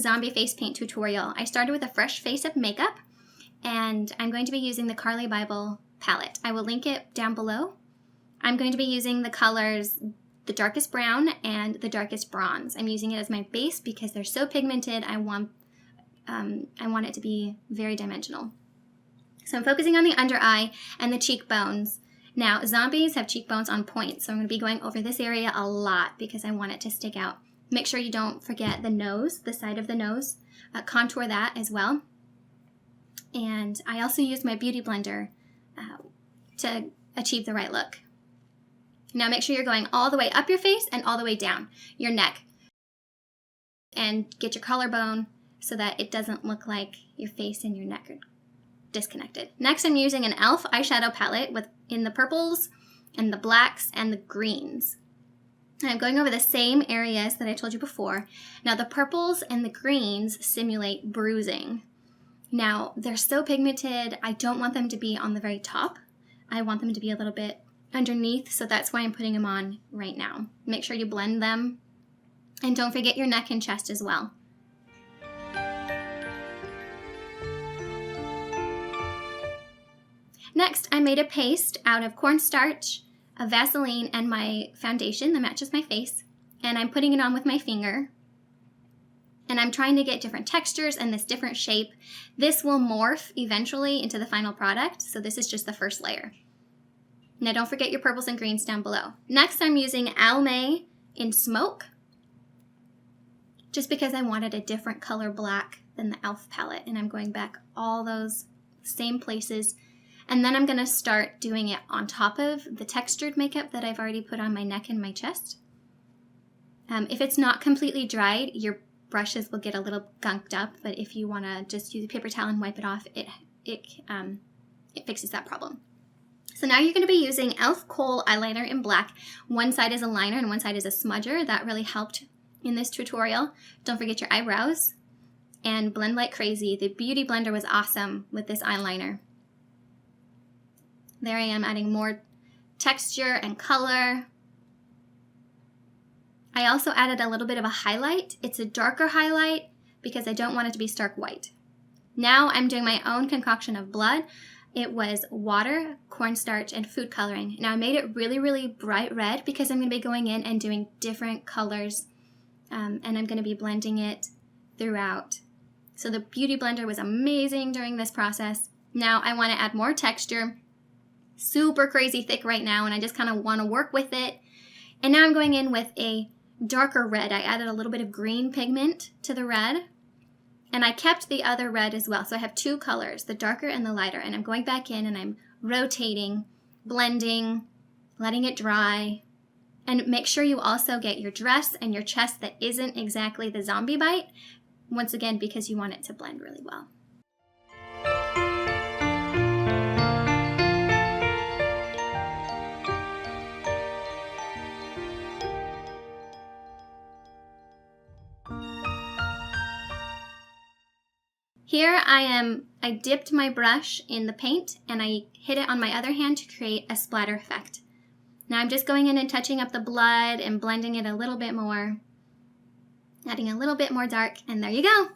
zombie face paint tutorial, I started with a fresh face of makeup, and I'm going to be using the Carly Bible palette. I will link it down below. I'm going to be using the colors the darkest brown and the darkest bronze. I'm using it as my base because they're so pigmented. I want it to be very dimensional. So I'm focusing on the under eye and the cheekbones. Now, zombies have cheekbones on point, so I'm going to be going over this area a lot because I want it to stick out. Make sure you don't forget the nose, the side of the nose. Contour that as well. And I also use my beauty blender to achieve the right look. Now make sure you're going all the way up your face and all the way down your neck. And get your collarbone so that it doesn't look like your face and your neck are disconnected. Next, I'm using an e.l.f. eyeshadow palette in the purples and the blacks and the greens. And I'm going over the same areas that I told you before. Now the purples and the greens simulate bruising. Now they're so pigmented, I don't want them to be on the very top. I want them to be a little bit underneath, so that's why I'm putting them on right now. Make sure you blend them, and don't forget your neck and chest as well. Next, I made a paste out of cornstarch, a Vaseline, and my foundation that matches my face, and I'm putting it on with my finger. And I'm trying to get different textures and this different shape. This will morph eventually into the final product, so this is just the first layer. Now don't forget your purples and greens down below. Next, I'm using Almay in Smoke, just because I wanted a different color black than the e.l.f. palette, and I'm going back all those same places. And then I'm gonna start doing it on top of the textured makeup that I've already put on my neck and my chest. If it's not completely dried, your brushes will get a little gunked up, but if you wanna just use a paper towel and wipe it off, it fixes that problem. So now you're gonna be using e.l.f. Kohl eyeliner in black. One side is a liner and one side is a smudger. That really helped in this tutorial. Don't forget your eyebrows and blend like crazy. The Beauty Blender was awesome with this eyeliner. There I am adding more texture and color. I also added a little bit of a highlight. It's a darker highlight because I don't want it to be stark white. Now I'm doing my own concoction of blood. It was water, cornstarch, and food coloring. Now I made it really, really bright red because I'm going to be going in and doing different colors, and I'm going to be blending it throughout. So the Beauty Blender was amazing during this process. Now I want to add more texture. Super crazy thick right now, and I just kind of want to work with it. And now I'm going in with a darker red. I added a little bit of green pigment to the red, and I kept the other red as well. So I have two colors, the darker and the lighter, and I'm going back in and I'm rotating, blending, letting it dry. And make sure you also get your dress and your chest that isn't exactly the zombie bite, once again, because you want it to blend really well. Here I dipped my brush in the paint and I hit it on my other hand to create a splatter effect. Now I'm just going in and touching up the blood and blending it a little bit more, adding a little bit more dark, and there you go.